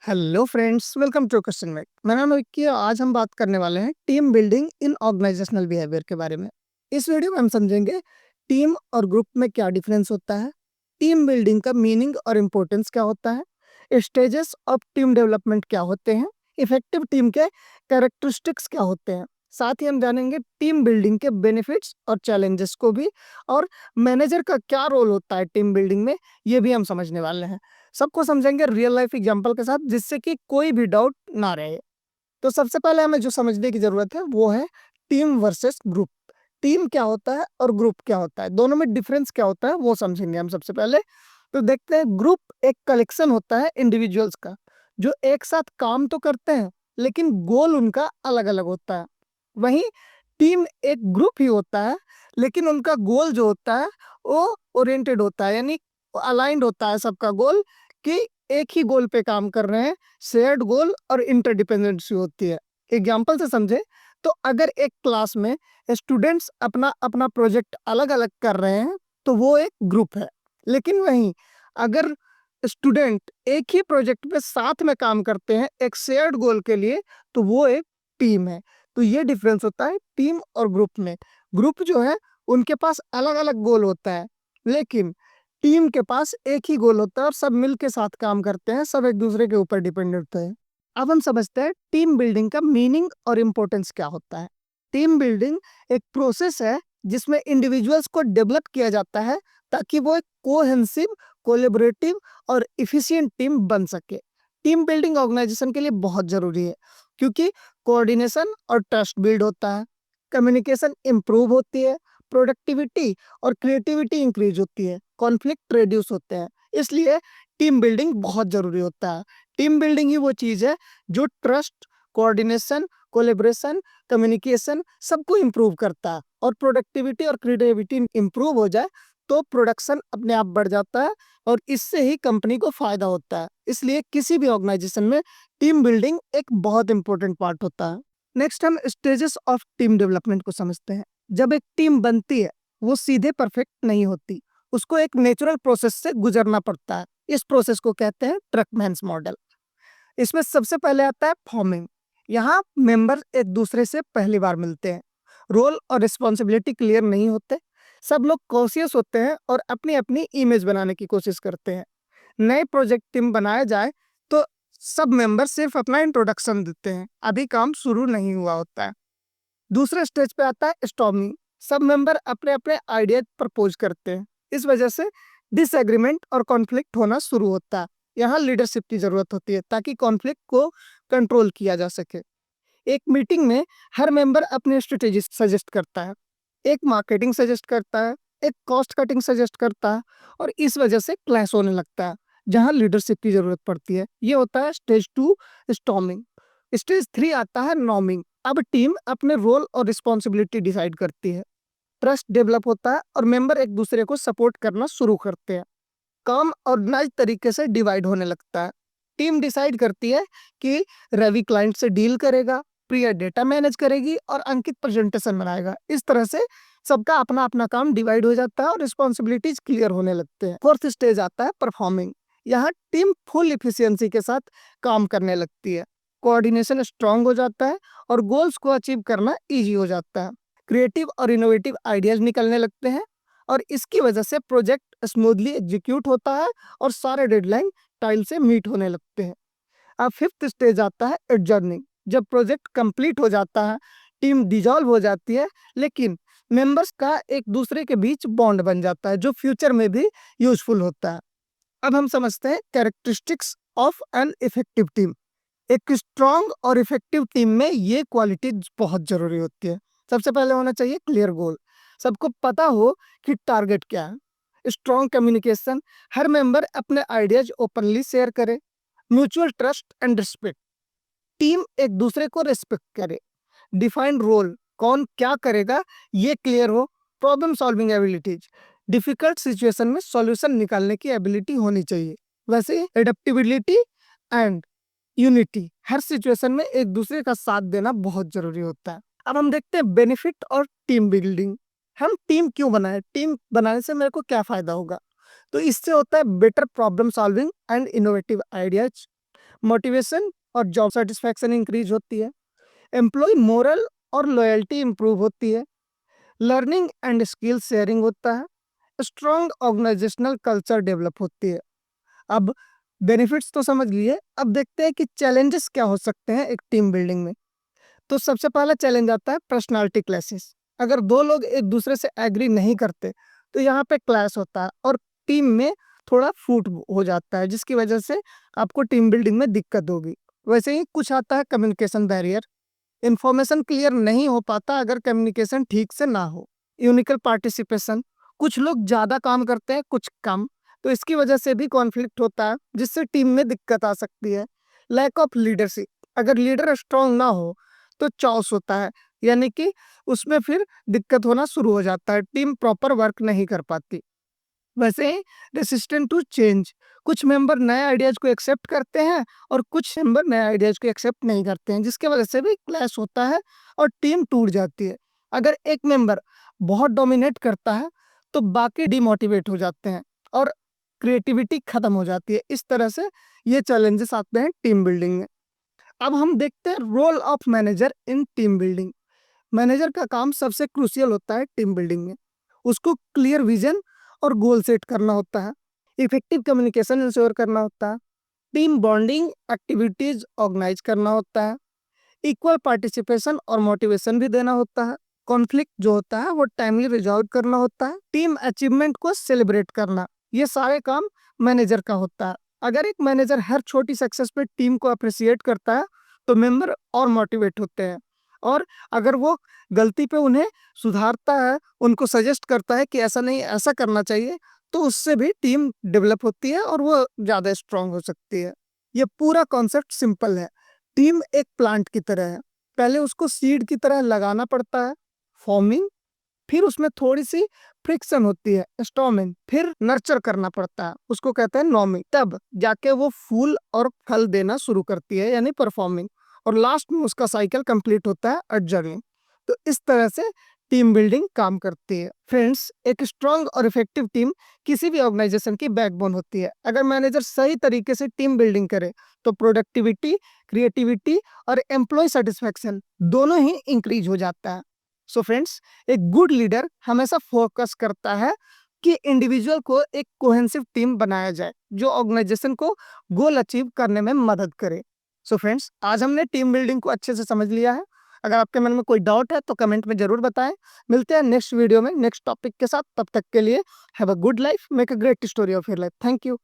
Hello friends, welcome to question Mac. मेरा नाम है विक्की। आज हम बात करने वाले हैं team building in organisational behaviour के बारे में। इस वीडियो में हम समझेंगे टीम और ग्रुप में क्या डिफरेंस होता है, टीम बिल्डिंग का मीनिंग और इम्पोर्टेंस क्या होता है, स्टेजेस ऑफ टीम डेवलपमेंट क्या होते हैं, इफेक्टिव टीम के कैरेक्टरिस्टिक्स क्या होते हैं। साथ ही हम जानेंगे टीम बिल्डिंग के बेनिफिट्स और चैलेंजेस को भी, और मैनेजर का क्या रोल होता है टीम बिल्डिंग में, ये भी हम समझने वाले हैं। सबको समझेंगे रियल लाइफ एग्जांपल के साथ, जिससे कि कोई भी डाउट ना रहे। तो सबसे पहले हमें जो समझने की जरूरत है वो है टीम वर्सेस ग्रुप। टीम क्या होता है और ग्रुप क्या होता है, दोनों में डिफरेंस क्या होता है वो समझेंगे हम सबसे पहले। तो देखते हैं, ग्रुप एक कलेक्शन होता है इंडिविजुअल्स का, जो एक साथ काम तो करते हैं लेकिन गोल उनका अलग अलग होता है। वहीं टीम एक ग्रुप ही होता है, लेकिन उनका गोल जो होता है वो ओरिएंटेड होता है, यानी अलाइंड होता है सबका गोल, कि एक ही गोल पे काम कर रहे हैं। शेयर्ड गोल और इंटरडिपेंडेंसी होती है। एग्जाम्पल से समझे तो अगर एक क्लास में स्टूडेंट्स अपना अपना प्रोजेक्ट अलग अलग कर रहे हैं तो वो एक ग्रुप है। लेकिन वहीं अगर स्टूडेंट एक ही प्रोजेक्ट पे साथ में काम करते हैं एक शेयर्ड गोल के लिए, तो वो एक टीम है। तो ये डिफरेंस होता है टीम और ग्रुप में। ग्रुप जो है उनके पास अलग अलग गोल होता है, लेकिन टीम के पास एक ही गोल होता है और सब मिल के साथ काम करते हैं, सब एक दूसरे के ऊपर डिपेंडेंट होते हैं। अब हम समझते हैं टीम बिल्डिंग का मीनिंग और इम्पोर्टेंस क्या होता है। टीम बिल्डिंग एक प्रोसेस है जिसमें इंडिविजुअल्स को डेवलप किया जाता है ताकि वो एक कोहेंसिव, कोलेबोरेटिव और इफिशिएंट टीम बन सके। टीम बिल्डिंग ऑर्गेनाइजेशन के लिए बहुत जरूरी है, क्योंकि कोऑर्डिनेशन और ट्रस्ट बिल्ड होता है, कम्युनिकेशन इंप्रूव होती है, प्रोडक्टिविटी और क्रिएटिविटी इंक्रीज होती है, कॉन्फ्लिक्ट रिड्यूस होते हैं। इसलिए टीम बिल्डिंग बहुत जरूरी होता है। टीम बिल्डिंग ही वो चीज है जो ट्रस्ट, कोऑर्डिनेशन, कोलेब्रेशन, कम्युनिकेशन सबको इंप्रूव करता है। और प्रोडक्टिविटी और क्रिएटिविटी इंप्रूव हो जाए तो प्रोडक्शन अपने आप बढ़ जाता है, और इससे ही कंपनी को फायदा होता है। इसलिए किसी भी ऑर्गेनाइजेशन में टीम बिल्डिंग एक बहुत इंपॉर्टेंट पार्ट होता है। नेक्स्ट हम स्टेजेस ऑफ टीम डेवलपमेंट को समझते हैं। जब एक टीम बनती है वो सीधे परफेक्ट नहीं होती, उसको एक नेचुरल प्रोसेस से गुजरना पड़ता है। इस प्रोसेस को कहते हैं ट्रकमैन्स मॉडल। इसमें सबसे पहले आता है फॉर्मिंग। यहाँ मेंबर एक दूसरे से पहली बार मिलते हैं, रोल और रिस्पॉन्सिबिलिटी क्लियर नहीं होते, सब लोग कॉन्शियस होते हैं और अपनी अपनी इमेज बनाने की कोशिश करते हैं। नए प्रोजेक्ट टीम बनाया जाए तो सब मेंबर सिर्फ अपना इंट्रोडक्शन देते हैं, अभी काम शुरू नहीं हुआ होता है। दूसरे स्टेज पे आता है स्टॉर्मिंग। सब मेंबर अपने अपने आइडिया प्रपोज करते हैं, इस वजह से डिसएग्रीमेंट और कॉन्फ्लिक्ट होना शुरू होता है। यहाँ लीडरशिप की जरूरत होती है ताकि कॉन्फ्लिक्ट को कंट्रोल किया जा सके। एक मीटिंग में हर मेंबर अपनी स्ट्रेटेजी सजेस्ट करता है, एक मार्केटिंग सजेस्ट करता है, एक कॉस्ट कटिंग सजेस्ट करता है, और इस वजह से क्लैश होने लगता है, जहां लीडरशिप की जरूरत पड़ती है। ये होता है स्टेज 2, स्टॉर्मिंग। स्टेज 3 आता है नॉर्मिंग। अब टीम अपने रोल और रिस्पॉन्सिबिलिटी डिसाइड करती है, ट्रस्ट डेवलप होता है और मेंबर एक दूसरे को सपोर्ट करना शुरू करते हैं। काम ऑर्गेनाइज तरीके से डिवाइड होने लगता है। टीम डिसाइड करती है कि रवि क्लाइंट से डील करेगा, प्रिया डेटा मैनेज करेगी और अंकित प्रेजेंटेशन बनाएगा। इस तरह से सबका अपना अपना काम डिवाइड हो जाता है और रिस्पॉन्सिबिलिटीज क्लियर होने लगते हैं। फोर्थ स्टेज आता है परफॉर्मिंग। यहाँ टीम फुल इफिशियंसी के साथ काम करने लगती है, कोऑर्डिनेशन स्ट्रांग हो जाता है और गोल्स को अचीव करना ईजी हो जाता है। क्रिएटिव और इनोवेटिव आइडियाज निकलने लगते हैं, और इसकी वजह से प्रोजेक्ट स्मूथली एग्जीक्यूट होता है और सारे डेडलाइन टाइम से मीट होने लगते हैं। अब फिफ्थ स्टेज आता है एडजर्निंग। जब प्रोजेक्ट कंप्लीट हो जाता है, टीम डिजॉल्व हो जाती है, लेकिन मेंबर्स का एक दूसरे के बीच बॉन्ड बन जाता है जो फ्यूचर में भी यूजफुल होता है। अब हम समझते हैं characteristics of an effective team. एक स्ट्रांग और इफेक्टिव टीम में ये क्वालिटीज बहुत जरूरी होती है। सबसे पहले होना चाहिए क्लियर गोल, सबको पता हो कि टारगेट क्या है। स्ट्रांग कम्युनिकेशन, हर मेंबर अपने आइडियाज ओपनली शेयर करे। Mutual trust and respect, team एक दूसरे को रिस्पेक्ट करे। डिफाइंड रोल, कौन क्या करेगा ये क्लियर हो। Problem solving abilities, difficult situation में सॉल्यूशन निकालने की एबिलिटी होनी चाहिए। वैसे adaptability and unity, her situation में एक दूसरे का साथ देना बहुत जरूरी होता है। अब हम देखते हैं बेनिफिट और टीम बिल्डिंग। हम टीम क्यों बनाए, टीम बनाने से मेरे को क्या फायदा होगा। तो इससे होता है better problem solving and innovative ideas, motivation और जॉब सेटिस्फैक्शन इंक्रीज होती है, एम्प्लॉय मोरल और लॉयल्टी इंप्रूव होती है, लर्निंग एंड स्किल शेयरिंग होता है, स्ट्रॉन्ग ऑर्गेनाइजेशनल कल्चर डेवलप होती है। अब बेनिफिट्स तो समझ लिए, अब देखते हैं कि चैलेंजेस क्या हो सकते हैं एक टीम बिल्डिंग में। तो सबसे पहला चैलेंज आता है पर्सनालिटी क्लैशेस। अगर दो लोग एक दूसरे से एग्री नहीं करते तो यहाँ पे क्लैश होता है और टीम में थोड़ा फूट हो जाता है, जिसकी वजह से आपको टीम बिल्डिंग में दिक्कत होगी। वैसे ही कुछ आता है कम्युनिकेशन बैरियर। इंफॉर्मेशन क्लियर नहीं हो पाता अगर कम्युनिकेशन ठीक से ना हो। यूनिकल पार्टिसिपेशन, कुछ लोग ज़्यादा काम करते हैं कुछ कम, तो इसकी वजह से भी कॉन्फ्लिक्ट होता है जिससे टीम में दिक्कत आ सकती है। लैक ऑफ लीडरशिप, अगर लीडर स्ट्रांग ना हो तो चॉस होता है, यानी कि उसमें फिर दिक्कत होना शुरू हो जाता है, टीम प्रॉपर वर्क नहीं कर पाती। वैसे ही रेसिस्टेंट टू चेंज, कुछ मेंबर नए आइडियाज को एक्सेप्ट करते हैं और कुछ मेंबर नए आइडियाज को एक्सेप्ट नहीं करते हैं, जिसके वजह से भी क्लैश होता है और टीम टूट जाती है। अगर एक मेंबर बहुत डोमिनेट करता है तो बाकी डिमोटिवेट हो जाते हैं और क्रिएटिविटी खत्म हो जाती है। इस तरह से ये चैलेंजेस आते हैं टीम बिल्डिंग में। अब हम देखते हैं role of manager in team building. Manager का काम सबसे क्रूशियल होता है टीम बिल्डिंग में। उसको क्लियर विजन और गोल सेट करना होता है, इफेक्टिव कम्युनिकेशन इंश्योर करना होता है, टीम बॉन्डिंग एक्टिविटीज ऑर्गेनाइज करना होता है, इक्वल पार्टिसिपेशन और मोटिवेशन भी देना होता है, कॉन्फ्लिक्ट जो होता है वो टाइमली रिजॉल्व करना होता है, टीम अचीवमेंट को सेलिब्रेट करना, ये सारे काम मैनेजर का होता है। अगर एक मैनेजर हर छोटी सक्सेस पे टीम को अप्रिसिएट करता है तो मेंबर और मोटिवेट होते हैं, और अगर वो गलती पे उन्हें सुधारता है, उनको सजेस्ट करता है कि ऐसा नहीं ऐसा करना चाहिए, तो उससे भी टीम डेवलप होती है और वो ज़्यादा स्ट्रांग हो सकती है। ये पूरा कॉन्सेप्ट सिंपल है। टीम एक प्लांट की तरह है, पहले उसको सीड की तरह लगाना पड़ता है, फॉर्मिंग, फिर उसमें थोड़ी सी फ्रिक्शन होती है, स्टॉर्मिंग, फिर नर्चर करना पड़ता है, उसको कहते हैं नॉर्मिंग, तब जाके वो फूल और फल देना शुरू करती है, यानी परफॉर्मिंग, और लास्ट में उसका साइकिल कंप्लीट होता है एडजर्निंग। तो इस तरह से टीम बिल्डिंग काम करती है। फ्रेंड्स, एक स्ट्रांग और इफेक्टिव टीम किसी भी ऑर्गेनाइजेशन की बैकबोन होती है। अगर मैनेजर सही तरीके से टीम बिल्डिंग करे तो प्रोडक्टिविटी, क्रिएटिविटी और एम्प्लॉय सेटिस्फैक्शन दोनों ही इंक्रीज हो जाता है। सो फ्रेंड्स, एक गुड लीडर हमेशा फोकस करता है कि इंडिविजुअल को एक कोहेसिव टीम बनाया जाए जो ऑर्गेनाइजेशन को गोल अचीव करने में मदद करे। सो फ्रेंड्स, आज हमने टीम बिल्डिंग को अच्छे से समझ लिया है। अगर आपके मन में कोई डाउट है तो कमेंट में जरूर बताएं। मिलते हैं नेक्स्ट वीडियो में नेक्स्ट टॉपिक के साथ। तब तक के लिए have a good life, make a great story of your life. Thank you.